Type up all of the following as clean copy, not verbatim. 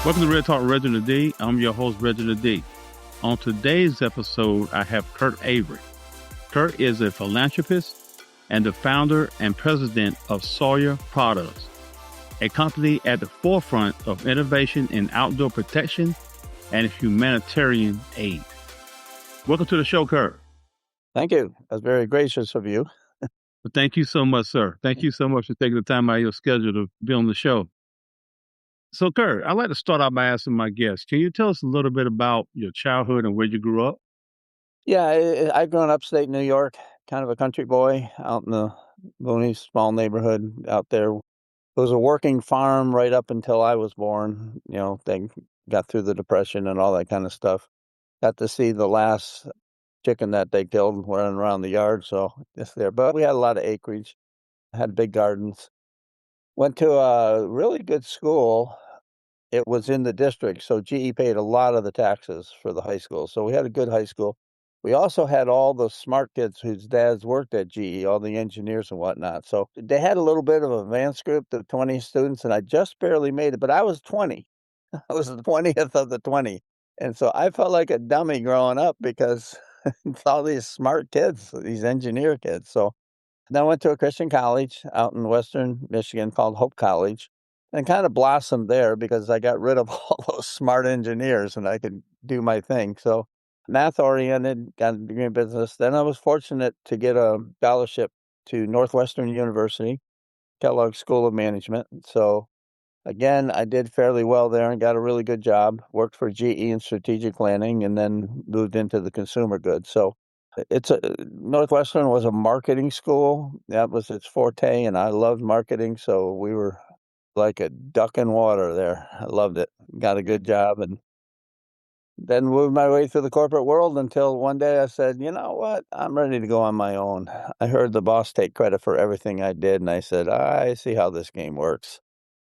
Welcome to Red Talk with Reginald D. I'm your host, Reginald D. On today's episode, I have Kurt Avery. Kurt is a philanthropist and the founder and president of Sawyer Products, a company at the forefront of innovation in outdoor protection and humanitarian aid. Welcome to the show, Kurt. Thank you. That's very gracious of you. Well, thank you so much, sir. Thank you so much for taking the time out of your schedule to be on the show. So, Kurt, I'd like to start out by asking my guests, can you tell us a little bit about your childhood and where you grew up? Yeah, I grew in upstate New York, kind of a country boy out in the boonies, small neighborhood out there. It was a working farm right up until I was born. You know, they got through the Depression and all that kind of stuff. Got to see the last chicken that they killed running around the yard, so just there. But we had a lot of acreage, had big gardens. Went to a really good school. It was in the district, so GE paid a lot of the taxes for the high school. So we had a good high school. We also had all the smart kids whose dads worked at GE, all the engineers and whatnot. So they had a little bit of an advanced group of 20 students, and I just barely made it, but I was 20. I was the 20th of the 20. And so I felt like a dummy growing up because it's all these smart kids, these engineer kids. So then I went to a Christian college out in Western Michigan called Hope College and kind of blossomed there because I got rid of all those smart engineers and I could do my thing. So math oriented, got a degree in business. Then I was fortunate to get a scholarship to Northwestern University, Kellogg School of Management. So again, I did fairly well there and got a really good job, worked for GE in strategic planning and then moved into the consumer goods. So Northwestern was a marketing school. That was its forte, and I loved marketing, so we were like a duck in water there. I loved it. Got a good job, and then moved my way through the corporate world until one day I said, you know what? I'm ready to go on my own. I heard the boss take credit for everything I did, and I said, I see how this game works.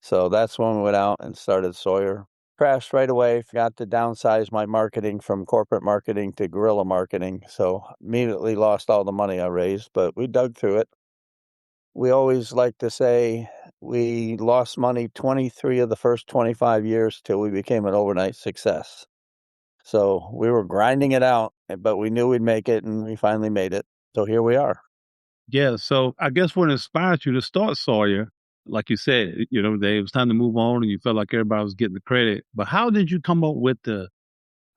So that's when we went out and started Sawyer. Crashed right away, forgot to downsize my marketing from corporate marketing to guerrilla marketing. So immediately lost all the money I raised, but we dug through it. We always like to say we lost money 23 of the first 25 years till we became an overnight success. So we were grinding it out, but we knew we'd make it and we finally made it. So here we are. Yeah, so I guess what inspired you to start Sawyer, like you said, it was time to move on and you felt like everybody was getting the credit. But how did you come up with the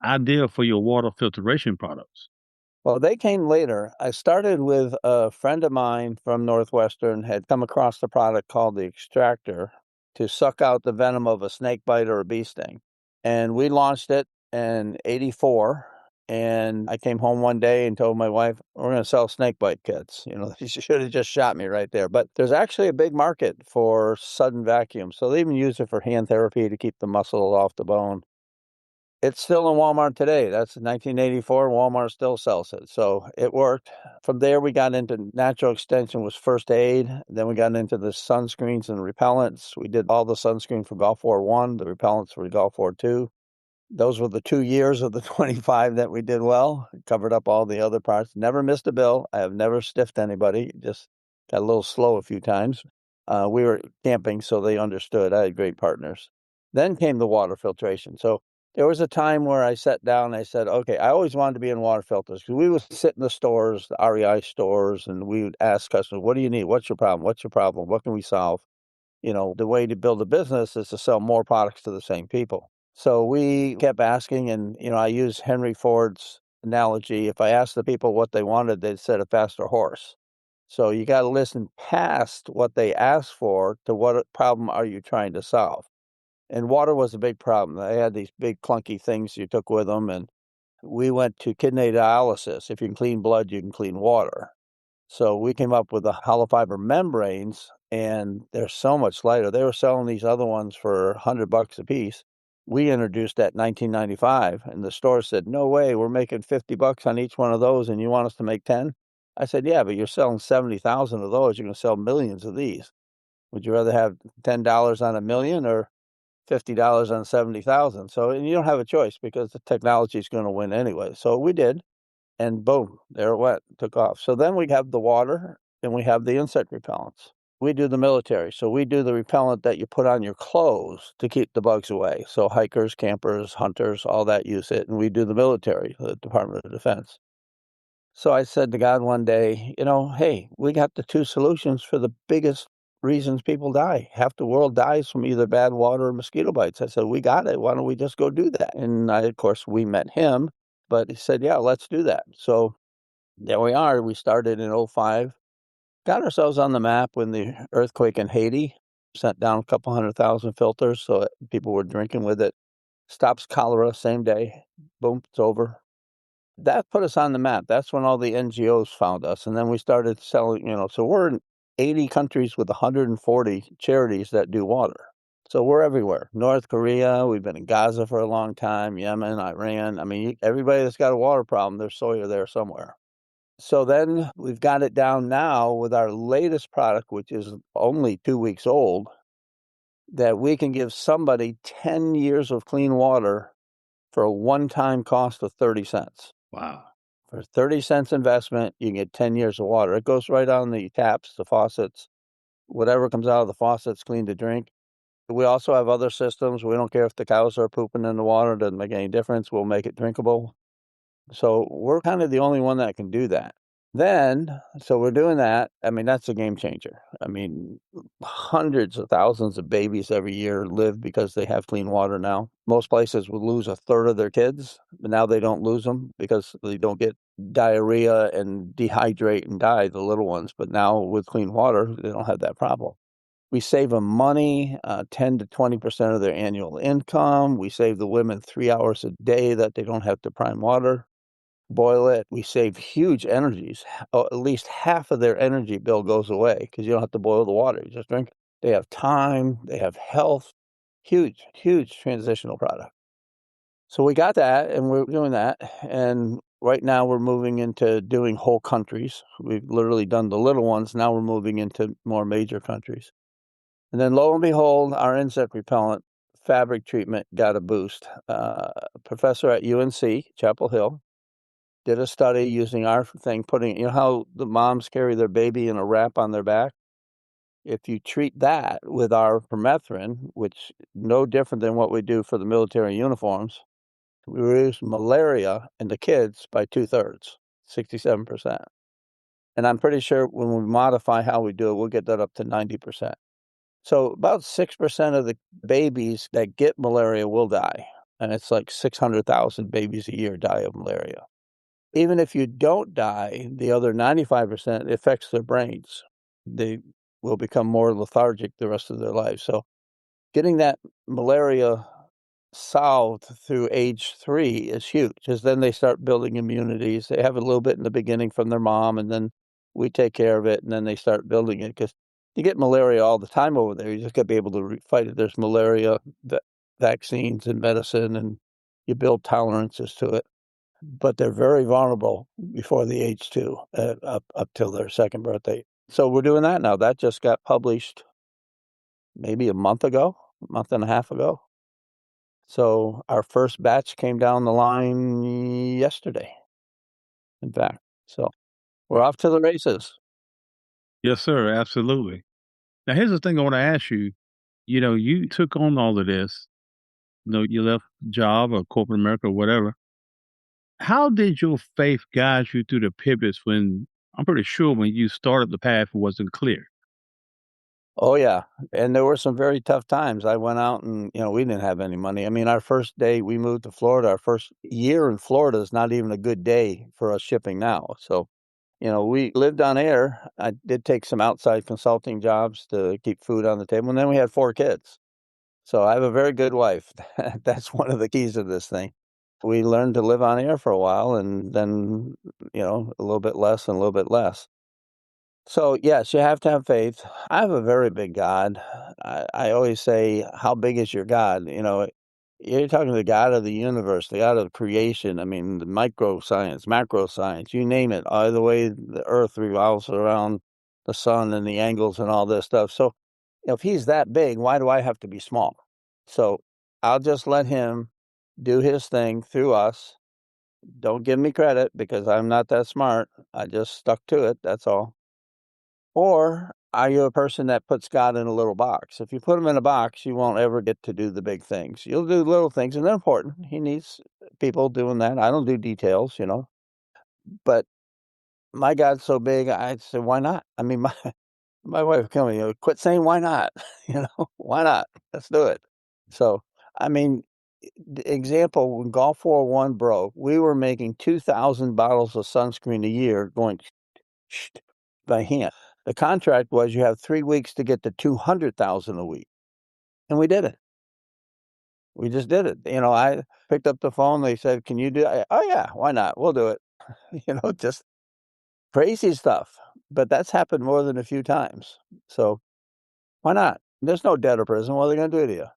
idea for your water filtration products? Well, they came later. I started with a friend of mine from Northwestern had come across a product called the extractor to suck out the venom of a snake bite or a bee sting. And we launched it in 84. And I came home one day and told my wife, we're going to sell snake bite kits. You know, she should have just shot me right there. But there's actually a big market for sudden vacuum. So they even use it for hand therapy to keep the muscle off the bone. It's still in Walmart today. That's 1984. Walmart still sells it. So it worked. From there, we got into natural extension was first aid. Then we got into the sunscreens and repellents. We did all the sunscreen for Gulf War I, the repellents for Gulf War II. Those were the 2 years of the 25 that we did well. Covered up all the other parts. Never missed a bill. I have never stiffed anybody. Just got a little slow a few times. We were camping, so they understood. I had great partners. Then came the water filtration. So there was a time where I sat down and I said, okay, I always wanted to be in water filters because we would sit in the stores, the REI stores, and we would ask customers, what do you need? What's your problem? What's your problem? What can we solve? You know, the way to build a business is to sell more products to the same people. So we kept asking, and, I use Henry Ford's analogy. If I asked the people what they wanted, they said a faster horse. So you got to listen past what they asked for to what problem are you trying to solve. And water was a big problem. They had these big clunky things you took with them, and we went to kidney dialysis. If you can clean blood, you can clean water. So we came up with the hollow fiber membranes, and they're so much lighter. They were selling these other ones for $100 a piece. We introduced that in 1995, and the store said, no way, we're making $50 on each one of those, and you want us to make 10? I said, yeah, but you're selling 70,000 of those. You're going to sell millions of these. Would you rather have $10 on a million or $50 on 70,000? So, and you don't have a choice because the technology is going to win anyway. So we did, and boom, there it went, took off. So then we have the water, and we have the insect repellents. We do the military. So we do the repellent that you put on your clothes to keep the bugs away. So hikers, campers, hunters, all that use it. And we do the military, the Department of Defense. So I said to God one day, hey, we got the two solutions for the biggest reasons people die. Half the world dies from either bad water or mosquito bites. I said, we got it. Why don't we just go do that? And of course, we met him, but he said, yeah, let's do that. So there we are. We started in '05, got ourselves on the map when the earthquake in Haiti sent down a couple 100,000 filters so that people were drinking with it. Stops cholera same day. Boom, it's over. That put us on the map. That's when all the NGOs found us. And then we started selling, so we're in 80 countries with 140 charities that do water. So we're everywhere. North Korea, we've been in Gaza for a long time, Yemen, Iran. I mean, everybody that's got a water problem, there's Sawyer there somewhere. So then we've got it down now with our latest product, which is only 2 weeks old, that we can give somebody 10 years of clean water for a one-time cost of 30 cents. Wow. For 30 cents investment, you can get 10 years of water. It goes right on the taps, the faucets, whatever comes out of the faucet's clean to drink. We also have other systems. We don't care if the cows are pooping in the water. It doesn't make any difference. We'll make it drinkable. So we're kind of the only one that can do that. So we're doing that. I mean, that's a game changer. I mean, hundreds of thousands of babies every year live because they have clean water now. Most places would lose a third of their kids, but now they don't lose them because they don't get diarrhea and dehydrate and die, the little ones. But now with clean water, they don't have that problem. We save them money, 10 to 20% of their annual income. We save the women 3 hours a day that they don't have to prime water. Boil it. We save huge energies. At least half of their energy bill goes away because you don't have to boil the water. You just drink it. They have time. They have health. Huge, huge transitional product. So we got that, and we're doing that. And right now we're moving into doing whole countries. We've literally done the little ones. Now we're moving into more major countries. And then lo and behold, our insect repellent fabric treatment got a boost. A professor at UNC, Chapel Hill, did a study using our thing, putting, how the moms carry their baby in a wrap on their back? If you treat that with our permethrin, which no different than what we do for the military uniforms, we reduce malaria in the kids by 2/3, 67%. And I'm pretty sure when we modify how we do it, we'll get that up to 90%. So about 6% of the babies that get malaria will die. And it's like 600,000 babies a year die of malaria. Even if you don't die, the other 95% affects their brains. They will become more lethargic the rest of their lives. So getting that malaria solved through age 3 is huge, because then they start building immunities. They have a little bit in the beginning from their mom, and then we take care of it, and then they start building it, because you get malaria all the time over there. You just got to be able to fight it. There's malaria vaccines and medicine, and you build tolerances to it. But they're very vulnerable before the age 2, up till their second birthday. So we're doing that now. That just got published maybe a month and a half ago. So our first batch came down the line yesterday, in fact. So we're off to the races. Yes, sir. Absolutely. Now, here's the thing I want to ask you. You took on all of this. You left job or corporate America or whatever. How did your faith guide you through the pivots when I'm pretty sure when you started the path it wasn't clear? Oh, yeah. And there were some very tough times. I went out and, we didn't have any money. I mean, our first day we moved to Florida, our first year in Florida is not even a good day for us shipping now. So, we lived on air. I did take some outside consulting jobs to keep food on the table. And then we had 4 kids. So I have a very good wife. That's one of the keys of this thing. We learned to live on air for a while, and then, a little bit less and a little bit less. So, yes, you have to have faith. I have a very big God. I always say, how big is your God? You're talking to the God of the universe, the God of creation. I mean, the microscience, macro science, you name it. All the way the earth revolves around the sun and the angles and all this stuff. So if he's that big, why do I have to be small? So I'll just let him do his thing through us. Don't give me credit because I'm not that smart. I just stuck to it. That's all. Or are you a person that puts God in a little box? If you put him in a box, you won't ever get to do the big things. You'll do little things, and they're important. He needs people doing that. I don't do details, but my God's so big, I'd say, why not? I mean, my wife would me, quit saying why not? Why not? Let's do it. So, I mean, the example, when Gulf 401 broke, we were making 2,000 bottles of sunscreen a year going by hand. The contract was you have 3 weeks to get to 200,000 a week. And we did it. We just did it. I picked up the phone. They said, can you do it? Oh, yeah, why not? We'll do it. Just crazy stuff. But that's happened more than a few times. So why not? There's no debt or prison. What are they going to do to you?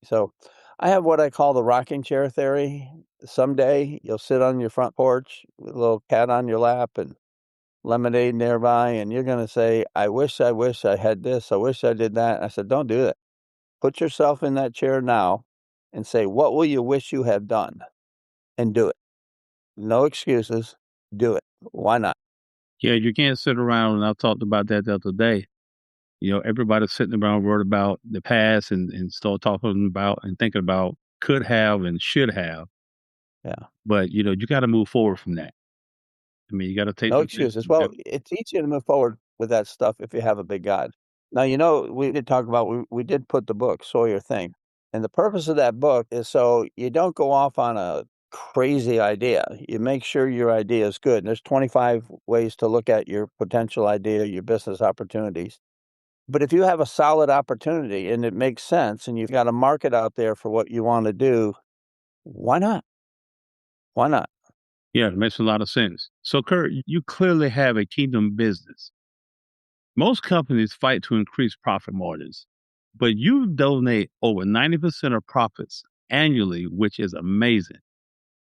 So I have what I call the rocking chair theory. Someday you'll sit on your front porch with a little cat on your lap and lemonade nearby, and you're going to say, I wish I had this. I wish I did that. And I said, don't do that. Put yourself in that chair now and say, what will you wish you had done? And do it. No excuses. Do it. Why not? Yeah, you can't sit around, and I talked about that the other day. Everybody's sitting around worried about the past and start talking about and thinking about could have and should have. Yeah. But, you got to move forward from that. I mean, you got to take No the chance. excuses. Well, it's easier to move forward with that stuff if you have a big God. Now, we did talk about, we did put the book, Sawyer Thing. And the purpose of that book is so you don't go off on a crazy idea. You make sure your idea is good. And there's 25 ways to look at your potential idea, your business opportunities. But if you have a solid opportunity and it makes sense and you've got a market out there for what you want to do, why not? Why not? Yeah, it makes a lot of sense. So, Kurt, you clearly have a kingdom business. Most companies fight to increase profit margins, but you donate over 90% of profits annually, which is amazing.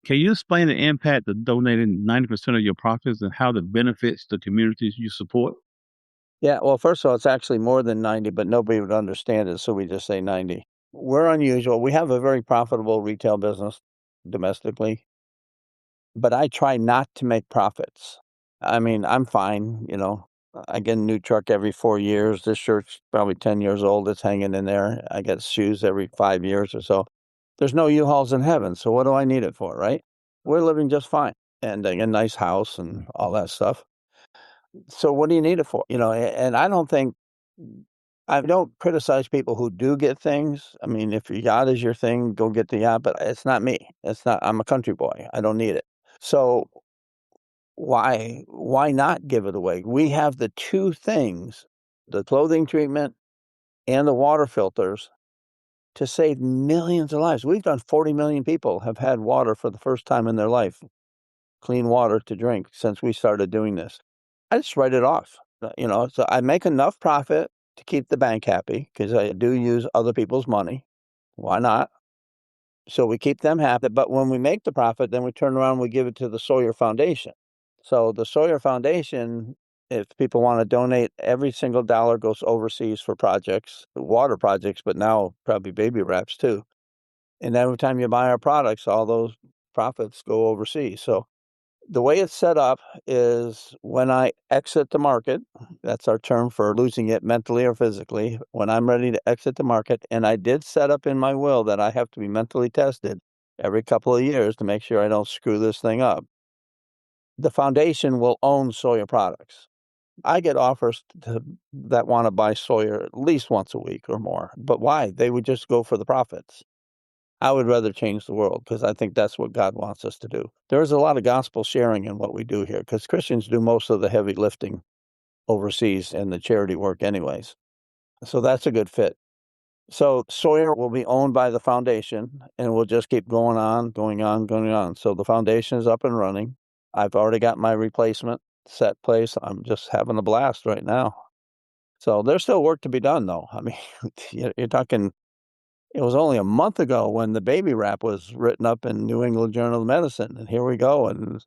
Can you explain the impact of donating 90% of your profits and how it benefits the communities you support? Yeah, well, first of all, it's actually more than 90, but nobody would understand it, so we just say 90. We're unusual. We have a very profitable retail business domestically, but I try not to make profits. I mean, I'm fine, I get a new truck every 4 years. This shirt's probably 10 years old. It's hanging in there. I get shoes every 5 years or so. There's no U-Hauls in heaven, so what do I need it for, right? We're living just fine, and a nice house and all that stuff. So what do you need it for? And I don't criticize people who do get things. I mean, if your yacht is your thing, go get the yacht, but it's not me. I'm a country boy. I don't need it. So why not give it away? We have the two things, the clothing treatment and the water filters, to save millions of lives. We've done 40 million people have had water for the first time in their life, clean water to drink since we started doing this. I just write it off, so I make enough profit to keep the bank happy because I do use other people's money. Why not? So we keep them happy. But when we make the profit, then we turn around and we give it to the Sawyer Foundation. So the Sawyer Foundation, if people want to donate, every single dollar goes overseas for projects, water projects, but now probably baby wraps too. And every time you buy our products, all those profits go overseas. So the way it's set up is when I exit the market, that's our term for losing it mentally or physically, when I'm ready to exit the market, and I did set up in my will that I have to be mentally tested every couple of years to make sure I don't screw this thing up. The foundation will own Sawyer Products. I get offers that want to buy Sawyer at least once a week or more. But why? They would just go for the profits. I would rather change the world because I think that's what God wants us to do. There's a lot of gospel sharing in what we do here because Christians do most of the heavy lifting overseas and the charity work anyways. So that's a good fit. So Sawyer will be owned by the foundation and we'll just keep going on, going on, going on. So the foundation is up and running. I've already got my replacement set place. I'm just having a blast right now. So there's still work to be done though. I mean, you're talking. It was only a month ago when the baby wrap was written up in New England Journal of Medicine. And here we go. And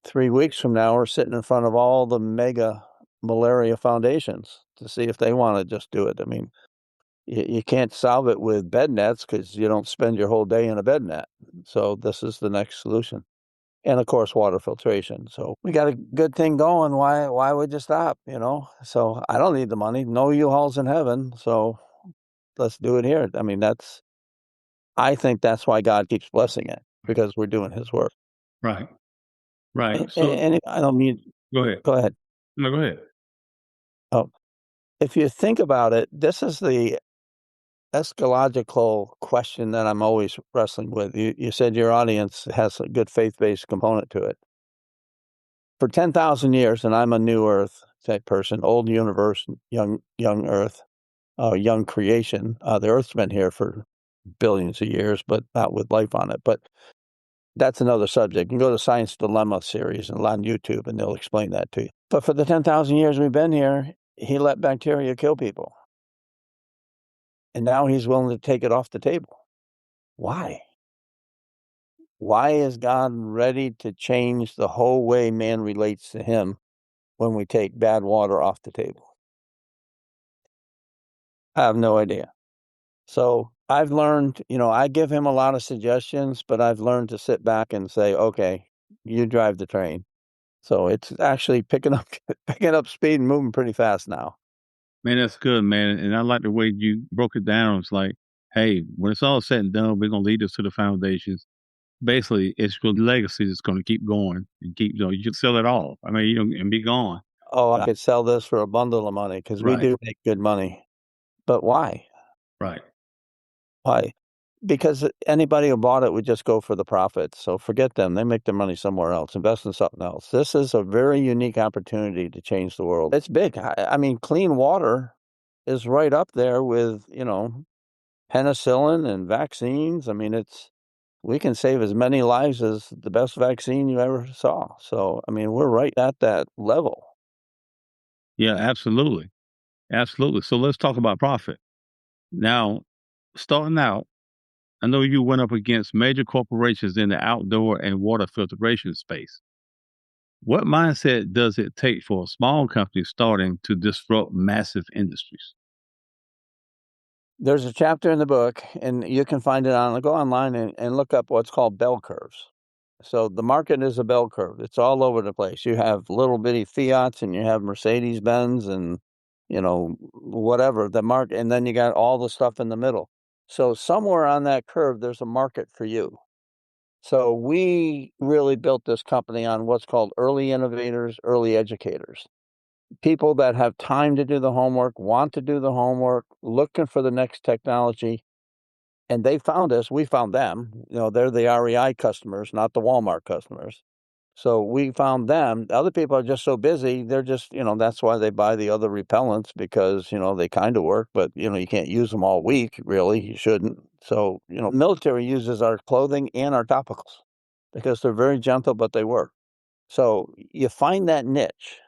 3 weeks from now, we're sitting in front of all the mega malaria foundations to see if they want to just do it. I mean, you can't solve it with bed nets because you don't spend your whole day in a bed net. So this is the next solution. and of course water filtration. So we got a good thing going. Why would you stop? So I don't need the money. No U-Hauls in heaven. So let's do it here. I mean, I think that's why God keeps blessing it, because we're doing His work. Right. Right. So And I don't mean. go ahead. Go ahead. No, go ahead. Oh, if you think about it, this is the eschatological question that I'm always wrestling with. You said your audience has a good faith-based component to it. For 10,000 years, and I'm a new earth type person, old universe, young earth, young creation. The earth's been here for billions of years, but not with life on it. But that's another subject. You can go to Science Dilemma series and on YouTube, and they'll explain that to you. But for the 10,000 years we've been here, He let bacteria kill people. And now He's willing to take it off the table. Why? Why is God ready to change the whole way man relates to Him when we take bad water off the table? I have no idea. So I've learned, I give Him a lot of suggestions, but I've learned to sit back and say, okay, you drive the train. So it's actually picking up speed and moving pretty fast now. Man, that's good, man. And I like the way you broke it down. It's like, hey, when it's all said and done, we're gonna lead us to the foundations. Basically, it's your legacy that's gonna keep going and keep. You can sell it all. I mean, and be gone. Oh, I could sell this for a bundle of money because we Right. do make good money. But why? Right. Why? Because anybody who bought it would just go for the profits. So forget them. They make their money somewhere else. Invest in something else. This is a very unique opportunity to change the world. It's big. I mean, clean water is right up there with, penicillin and vaccines. I mean, we can save as many lives as the best vaccine you ever saw. So, I mean, we're right at that level. Yeah, absolutely. Absolutely. So let's talk about profit. Now, starting out, I know you went up against major corporations in the outdoor and water filtration space. What mindset does it take for a small company starting to disrupt massive industries? There's a chapter in the book, and you can find it go online and look up what's called bell curves. So the market is a bell curve. It's all over the place. You have little bitty Fiats and you have Mercedes Benz and, whatever the market. And then you got all the stuff in the middle. So somewhere on that curve, there's a market for you. So we really built this company on what's called early innovators, early educators. People that have time to do the homework, want to do the homework, looking for the next technology. And they found us, we found them. They're the REI customers, not the Walmart customers. So we found them. Other people are just so busy, they're just, that's why they buy the other repellents because, they kind of work, but, you can't use them all week, really. You shouldn't. So, military uses our clothing and our topicals because they're very gentle, but they work. So you find that niche.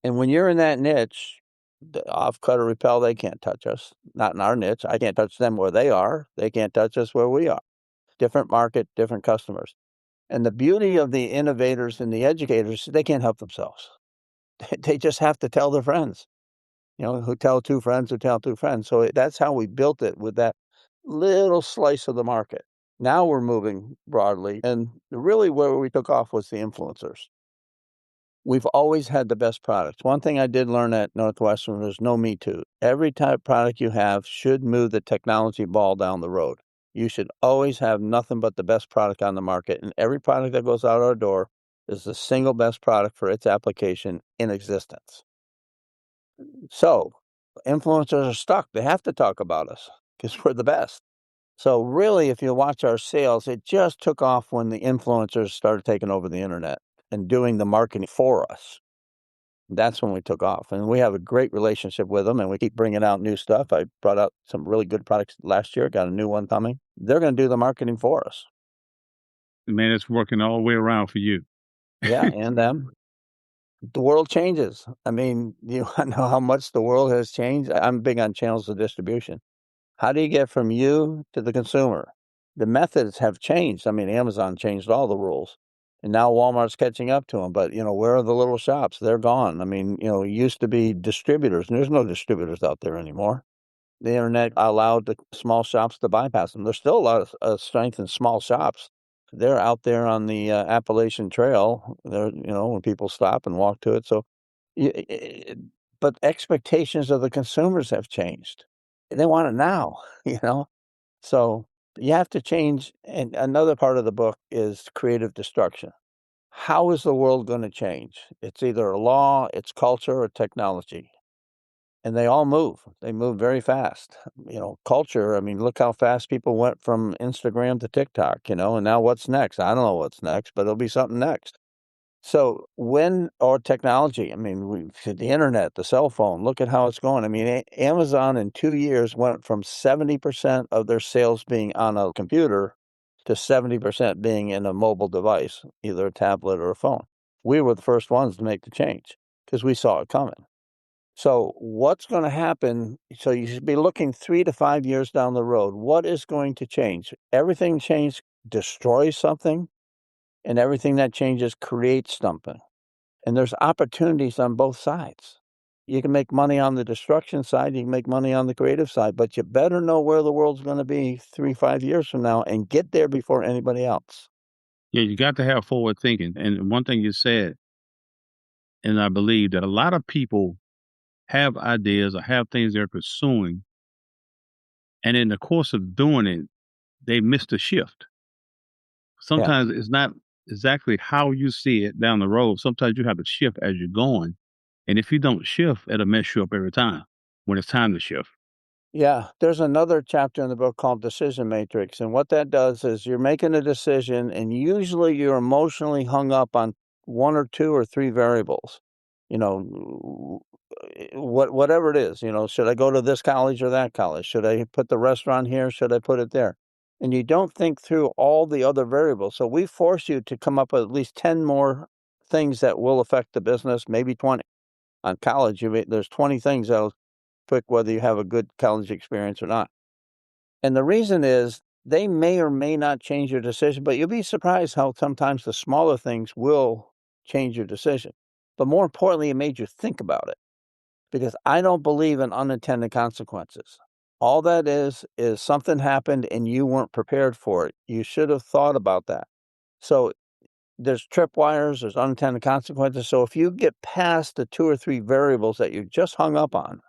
And when you're in that niche, the off-cut or repel, they can't touch us. Not in our niche. I can't touch them where they are. They can't touch us where we are. Different market, different customers. And the beauty of the innovators and the educators, they can't help themselves. They just have to tell their friends, who tell two friends who tell two friends. So that's how we built it, with that little slice of the market. Now we're moving broadly. And really where we took off was the influencers. We've always had the best products. One thing I did learn at Northwestern was no me too. Every type of product you have should move the technology ball down the road. You should always have nothing but the best product on the market. And every product that goes out our door is the single best product for its application in existence. So influencers are stuck. They have to talk about us because we're the best. So really, if you watch our sales, it just took off when the influencers started taking over the internet and doing the marketing for us. That's when we took off. And we have a great relationship with them, and we keep bringing out new stuff. I brought out some really good products last year, got a new one coming. They're going to do the marketing for us. Man, it's working all the way around for you. Yeah, and them. The world changes. I mean, you know how much the world has changed? I'm big on channels of distribution. How do you get from you to the consumer? The methods have changed. I mean, Amazon changed all the rules. And now Walmart's catching up to them. But, where are the little shops? They're gone. I mean, it used to be distributors, and there's no distributors out there anymore. The internet allowed the small shops to bypass them. There's still a lot of strength in small shops, They're out there on the Appalachian Trail. They're, when people stop and walk to it. So, but expectations of the consumers have changed. They want it now, you know? So you have to change. And another part of the book is creative destruction. How is the world going to change? It's either a law, it's culture, or technology. And they all move. They move very fast. Culture, I mean, look how fast people went from Instagram to TikTok, and now what's next? I don't know what's next, but it'll be something next. So or technology, I mean, the internet, the cell phone, look at how it's going. I mean, Amazon in 2 years went from 70% of their sales being on a computer to 70% being in a mobile device, either a tablet or a phone. We were the first ones to make the change because we saw it coming. So what's going to happen? So you should be looking 3 to 5 years down the road. What is going to change? Everything destroys something, and everything that changes creates something. And there's opportunities on both sides. You can make money on the destruction side, you can make money on the creative side, but you better know where the world's going to be 3, 5 years from now and get there before anybody else. Yeah, you got to have forward thinking. And one thing you said, and I believe that a lot of people have ideas or have things they're pursuing, and in the course of doing it, they miss the shift. Yeah. Sometimes it's not exactly how you see it down the road. Sometimes you have to shift as you're going. And if you don't shift, it'll mess you up every time when it's time to shift. Yeah, there's another chapter in the book called Decision Matrix. And what that does is you're making a decision, and usually you're emotionally hung up on 1 or 2 or 3 variables. Whatever it is, should I go to this college or that college? Should I put the restaurant here? Should I put it there? And you don't think through all the other variables. So we force you to come up with at least 10 more things that will affect the business, maybe 20. On college, there's 20 things that'll pick whether you have a good college experience or not. And the reason is they may or may not change your decision, but you'll be surprised how sometimes the smaller things will change your decision. But more importantly, it made you think about it, because I don't believe in unintended consequences. All that is something happened and you weren't prepared for it. You should have thought about that. So there's tripwires, there's unintended consequences. So if you get past the 2 or 3 variables that you just hung up on,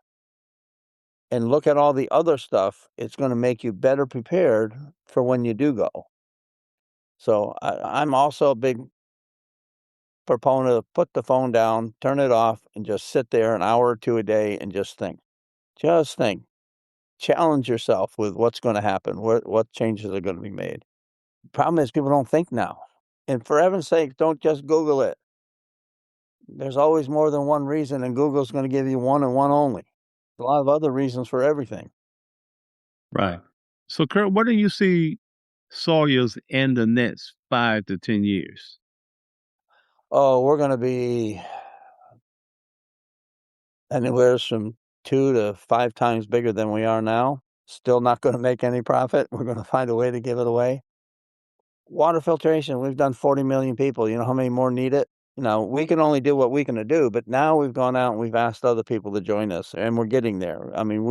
and look at all the other stuff, it's going to make you better prepared for when you do go. So I'm also a big proponent of put the phone down, turn it off, and just sit there an hour or 2 a day and just think. Just think. Challenge yourself with what's going to happen, what changes are going to be made. The problem is people don't think now. And for heaven's sake, don't just Google it. There's always more than one reason, and Google's going to give you one and one only. There's a lot of other reasons for everything. Right. So, Kurt, what do you see Sawyer's in the next 5 to 10 years? Oh, we're going to be anywhere from 2 to 5 times bigger than we are now. Still not going to make any profit. We're going to find a way to give it away. Water filtration, we've done 40 million people. You know how many more need it? We can only do what we can do, but now we've gone out and we've asked other people to join us, and we're getting there. I mean,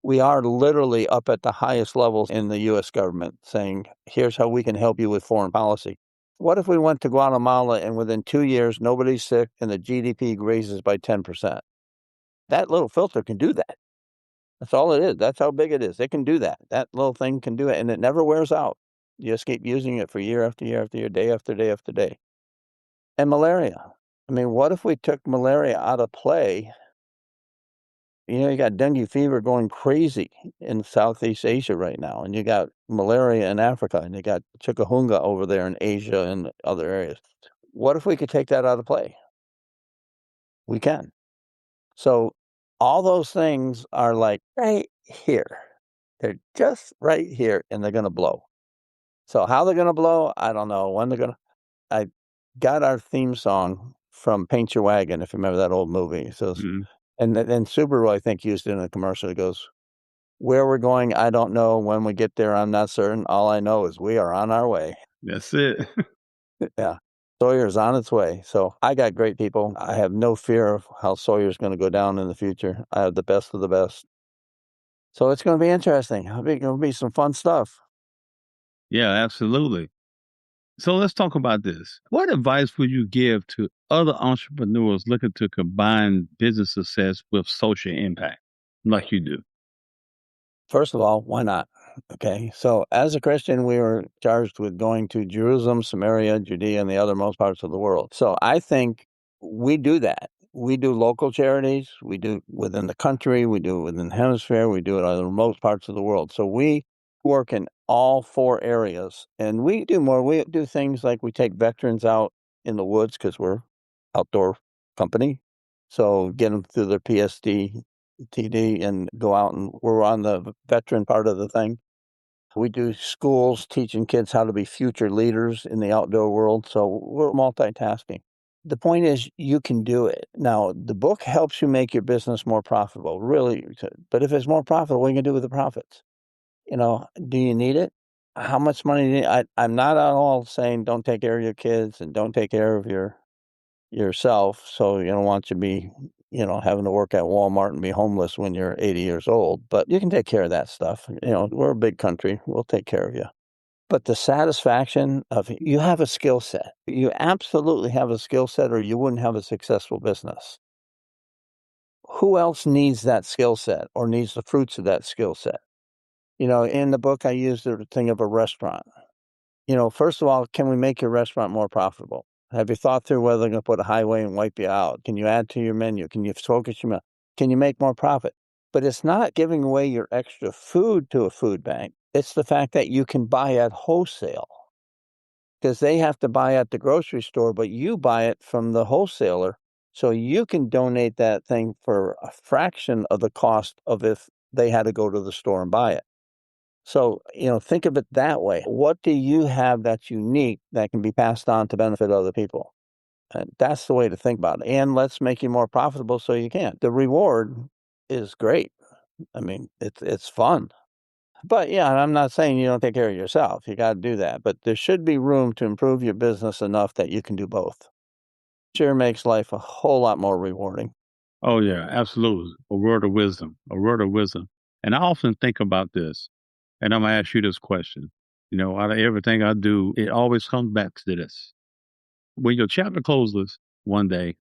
we are literally up at the highest levels in the U.S. government saying, here's how we can help you with foreign policy. What if we went to Guatemala and within 2 years, nobody's sick and the GDP raises by 10%? That little filter can do that. That's all it is. That's how big it is. It can do that. That little thing can do it, and it never wears out. You just keep using it for year after year after year, day after day after day. And malaria. I mean, what if we took malaria out of play? You got dengue fever going crazy in Southeast Asia right now, and you got malaria in Africa, and you got chikungunya over there in Asia and other areas. What if we could take that out of play? We can. So all those things are like right here. They're just right here, and they're going to blow. So how they're going to blow, I don't know. When they're going to. I got our theme song from Paint Your Wagon, if you remember that old movie. So, and then Subaru, I think, used it in a commercial. It goes, "Where we're going, I don't know. When we get there, I'm not certain. All I know is we are on our way." That's it. Yeah. Sawyer's on its way. So I got great people. I have no fear of how Sawyer's going to go down in the future. I have the best of the best. So it's going to be interesting. It'll be some fun stuff. Yeah, absolutely. So let's talk about this. What advice would you give to other entrepreneurs looking to combine business success with social impact like you do? First of all, why not? Okay. So as a Christian, we were charged with going to Jerusalem, Samaria, Judea, and the othermost parts of the world. So I think we do that. We do local charities. We do within the country. We do it within the hemisphere. We do it in the remote parts of the world. So we work in all four areas, and we do more. We do things like we take veterans out in the woods because we're outdoor company. So get them through their PSD TD and go out, and we're on the veteran part of the thing. We do schools teaching kids how to be future leaders in the outdoor world. So we're multitasking. The point is, you can do it. Now, the book helps you make your business more profitable, really. But if it's more profitable, what are you going to do with the profits? Do you need it? How much money do you need? I'm not at all saying don't take care of your kids and don't take care of yourself. So you don't want you to be, having to work at Walmart and be homeless when you're 80 years old. But you can take care of that stuff. We're a big country. We'll take care of you. But the satisfaction of you have a skill set. You absolutely have a skill set, or you wouldn't have a successful business. Who else needs that skill set or needs the fruits of that skill set? In the book, I used the thing of a restaurant. First of all, can we make your restaurant more profitable? Have you thought through whether they're going to put a highway and wipe you out? Can you add to your menu? Can you focus your menu? Can you make more profit? But it's not giving away your extra food to a food bank. It's the fact that you can buy at wholesale because they have to buy at the grocery store, but you buy it from the wholesaler. So you can donate that thing for a fraction of the cost of if they had to go to the store and buy it. So, think of it that way. What do you have that's unique that can be passed on to benefit other people? And that's the way to think about it. And let's make you more profitable so you can. The reward is great. I mean, it's fun. But yeah, I'm not saying you don't take care of yourself. You got to do that. But there should be room to improve your business enough that you can do both. Sure makes life a whole lot more rewarding. Oh, yeah, absolutely. A word of wisdom, a word of wisdom. And I often think about this, and I'm going to ask you this question. Out of everything I do, it always comes back to this. When your chapter closes one day,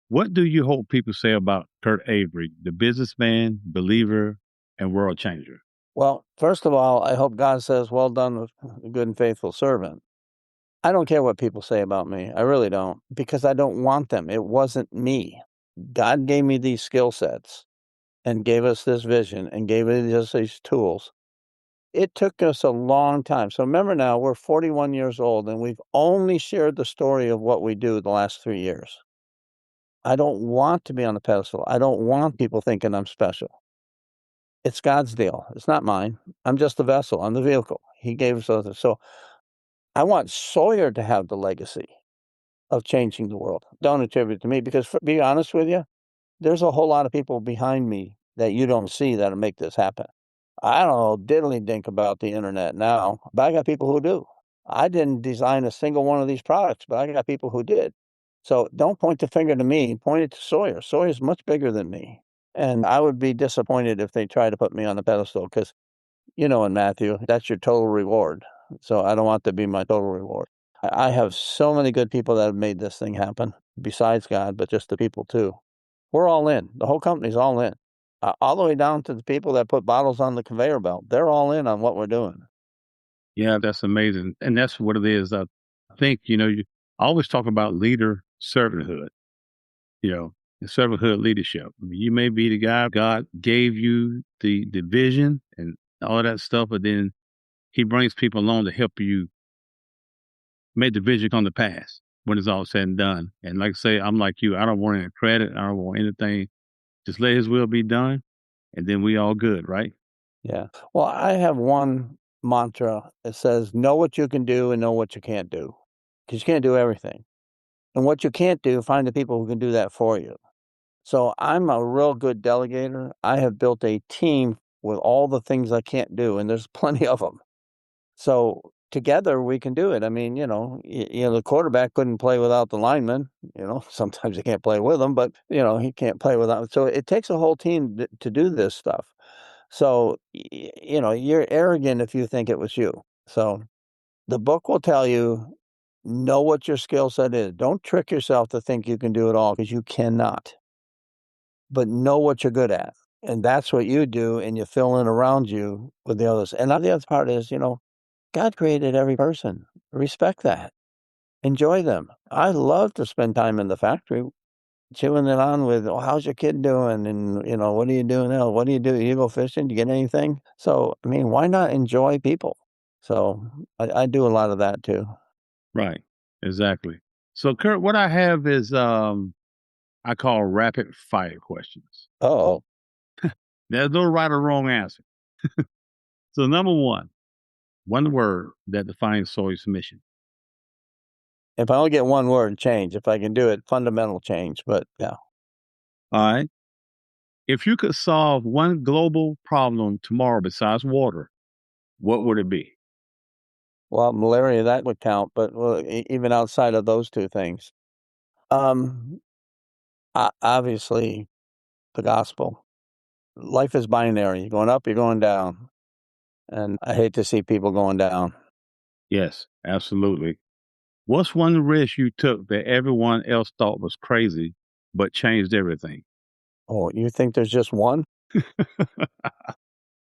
what do you hope people say about Kurt Avery, the businessman, believer, and world changer? Well, first of all, I hope God says, well done, good and faithful servant. I don't care what people say about me. I really don't, because I don't want them. It wasn't me. God gave me these skill sets and gave us this vision and gave us these tools. It took us a long time. So remember now, we're 41 years old, and we've only shared the story of what we do the last 3 years. I don't want to be on a pedestal. I don't want people thinking I'm special. It's God's deal. It's not mine. I'm just the vessel. I'm the vehicle. He gave us those. So I want Sawyer to have the legacy of changing the world. Don't attribute it to me because, to be honest with you, there's a whole lot of people behind me that you don't see that'll make this happen. I don't know diddly dink about the internet now, but I got people who do. I didn't design a single one of these products, but I got people who did. So don't point the finger to me, point it to Sawyer. Sawyer's much bigger than me. And I would be disappointed if they try to put me on the pedestal because, in Matthew, that's your total reward. So I don't want to be my total reward. I have so many good people that have made this thing happen, besides God, but just the people too. We're all in. The whole company's all in. All the way down to the people that put bottles on the conveyor belt. They're all in on what we're doing. Yeah, that's amazing. And that's what it is. I think, you always talk about leader servanthood, and servanthood leadership. I mean, you may be the guy God gave you the vision and all of that stuff, but then he brings people along to help you make the vision come to pass when it's all said and done. And like I say, I'm like you. I don't want any credit. I don't want anything. Just let his will be done, and then we all good, right? Yeah. Well, I have one mantra. It says, know what you can do and know what you can't do. Because you can't do everything. And what you can't do, find the people who can do that for you. So I'm a real good delegator. I have built a team with all the things I can't do, and there's plenty of them. So together we can do it. I mean, the quarterback couldn't play without the lineman. Sometimes you can't play with them, but he can't play without. So it takes a whole team to do this stuff. So you're arrogant if you think it was you. So The book will tell you, know what your skill set is. Don't trick yourself to think you can do it all, because you cannot. But know what you're good at. And that's what you do, and you fill in around you with the others. And the other part is, God created every person. Respect that. Enjoy them. I love to spend time in the factory chewing it on with, oh, how's your kid doing? And, what do you do now? What do? You go fishing? Do you get anything? So, I mean, why not enjoy people? So I do a lot of that too. Right. Exactly. So, Kurt, what I have is I call rapid fire questions. Oh, There's no right or wrong answer. So, number one word that defines Sawyer's mission. if I only get one word, change. If I can do it, fundamental change. But yeah. All right. If you could solve one global problem tomorrow besides water, what would it be? Well, malaria, that would count, but even outside of those two things, obviously the gospel. Life is binary. You're going up, you're going down. And I hate to see people going down. Yes, absolutely. What's one risk you took that everyone else thought was crazy, but changed everything? Oh, you think there's just one?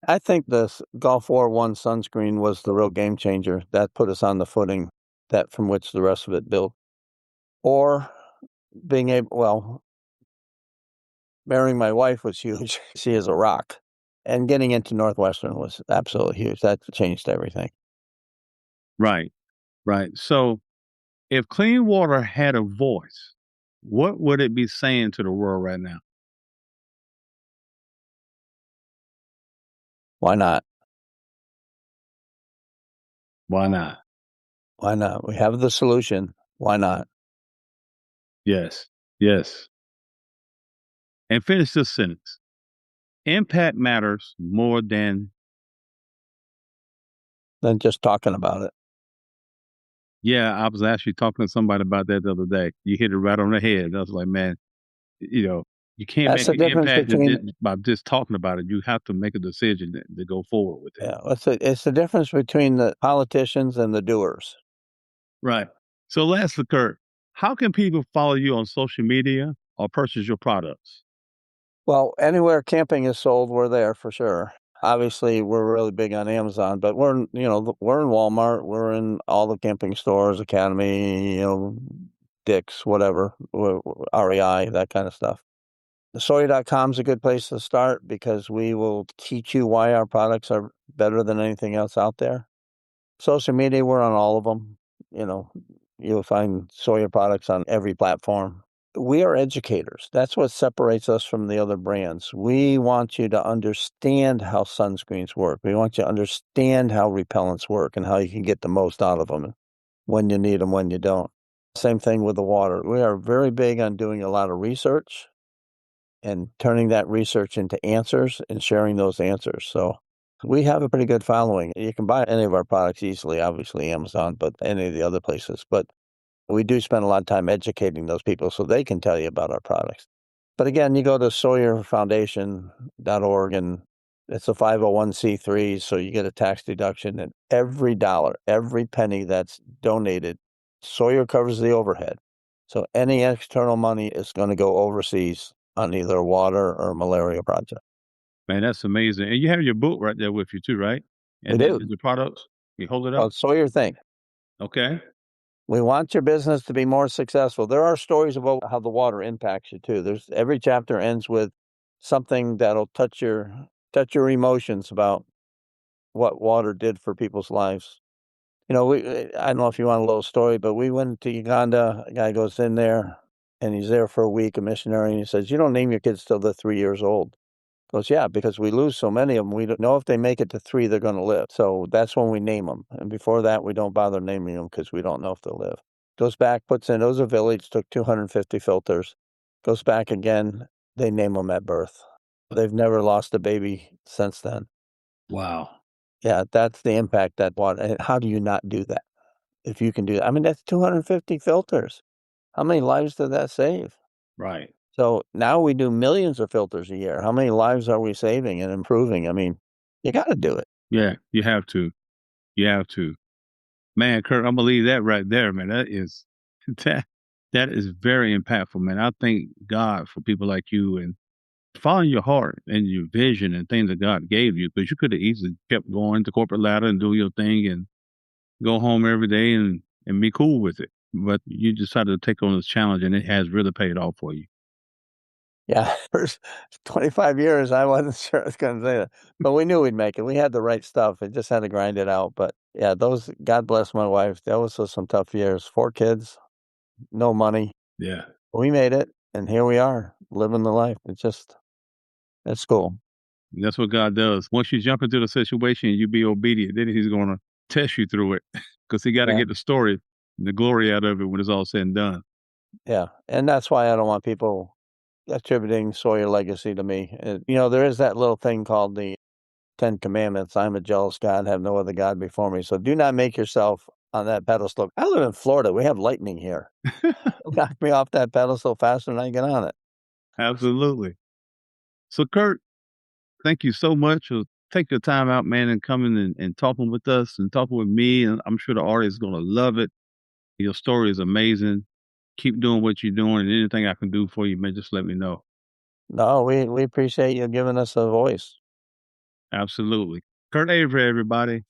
I think the Gulf War I sunscreen was the real game changer. That put us on the footing that from which the rest of it built. Or being able, marrying my wife was huge. She is a rock. And getting into Northwestern was absolutely huge. That changed everything. Right, right. So, if clean water had a voice, what would it be saying to the world right now? Why not? Why not? Why not? We have the solution. Why not? Yes, yes. And finish this sentence. Impact matters more than, Than just talking about it. yeah, I was actually talking to somebody about that the other day. You hit it right on the head. I was like, man, you know, you can't That's make the an difference impact between by just talking about it. You have to make a decision to go forward with it. it's the difference between the politicians and the doers. Right. So lastly, Kurt, how can people follow you on social media or purchase your products? Well, anywhere camping is sold, we're there for sure. Obviously, we're really big on Amazon, but we're in Walmart, we're in all the camping stores, Academy, Dick's, whatever, REI, that kind of stuff. Sawyer.com is a good place to start because we will teach you why our products are better than anything else out there. Social media, we're on all of them. You'll find Sawyer Products on every platform. We are educators. That's what separates us from the other brands. We want you to understand how sunscreens work. We want you to understand how repellents work and how you can get the most out of them, when you need them, when you don't. Same thing with the water. We are very big on doing a lot of research and turning that research into answers and sharing those answers. So we have a pretty good following. You can buy any of our products easily, obviously Amazon, but any of the other places. But we do spend a lot of time educating those people so they can tell you about our products. But again, you go to SawyerFoundation.org and it's a 501c3, so you get a tax deduction, and every dollar, every penny that's donated, Sawyer covers the overhead. So any external money is going to go overseas on either a water or malaria project. Man, that's amazing. And you have your book right there with you too, right? We And then do. the products. You hold it Well, up. Sawyer Think. Okay. We want your business to be more successful. There are stories about how the water impacts you too. There's every chapter ends with something that'll touch your emotions about what water did for people's lives. I don't know if you want a little story, but we went to Uganda. A guy goes in there and he's there for a week, a missionary, and he says, "You don't name your kids till they're 3 years old." Goes, "Yeah, because we lose so many of them. We don't know if they make it to 3, they're going to live. So that's when we name them. And before that, we don't bother naming them because we don't know if they'll live." Goes back, puts in, it was a village, took 250 filters. Goes back again, they name them at birth. They've never lost a baby since then. Wow. Yeah, that's the impact that water. And how do you not do that? If you can do that, I mean, that's 250 filters. How many lives did that save? Right. So now we do millions of filters a year. How many lives are we saving and improving? I mean, you got to do it. Yeah, you have to. You have to. Man, Kurt, I'm gonna leave that right there, man. That that is very impactful, man. I thank God for people like you and following your heart and your vision and things that God gave you, because you could have easily kept going to corporate ladder and do your thing and go home every day and be cool with it. But you decided to take on this challenge, and it has really paid off for you. Yeah, for 25 years, I wasn't sure I was going to say that, but we knew we'd make it. We had the right stuff. It just had to grind it out. But yeah, God bless my wife. Those were some tough years. 4 kids, no money. Yeah. We made it, and here we are living the life. It's cool. And that's what God does. Once you jump into the situation and you be obedient, then He's going to test you through it, because He got to Yeah. get the story, the glory out of it when it's all said and done. Yeah, and that's why I don't want people attributing Sawyer legacy to me. There is that little thing called the 10 Commandments. I'm a jealous God, have no other God before me. So do not make yourself on that pedestal. I live in Florida. We have lightning here. Knock me off that pedestal faster than I get on it. Absolutely. So, Kurt, thank you so much for taking the time out, man, and coming and talking with us and talking with me. And I'm sure the audience is going to love it. Your story is amazing. Keep doing what you're doing, and anything I can do for you, man, just let me know. No, we appreciate you giving us a voice. Absolutely. Kurt Avery, everybody.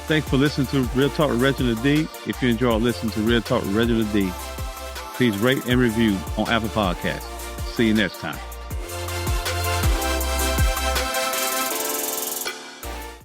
Thanks for listening to Real Talk with Reginald D. If you enjoy listening to Real Talk with Reginald D, please rate and review on Apple Podcasts. See you next time.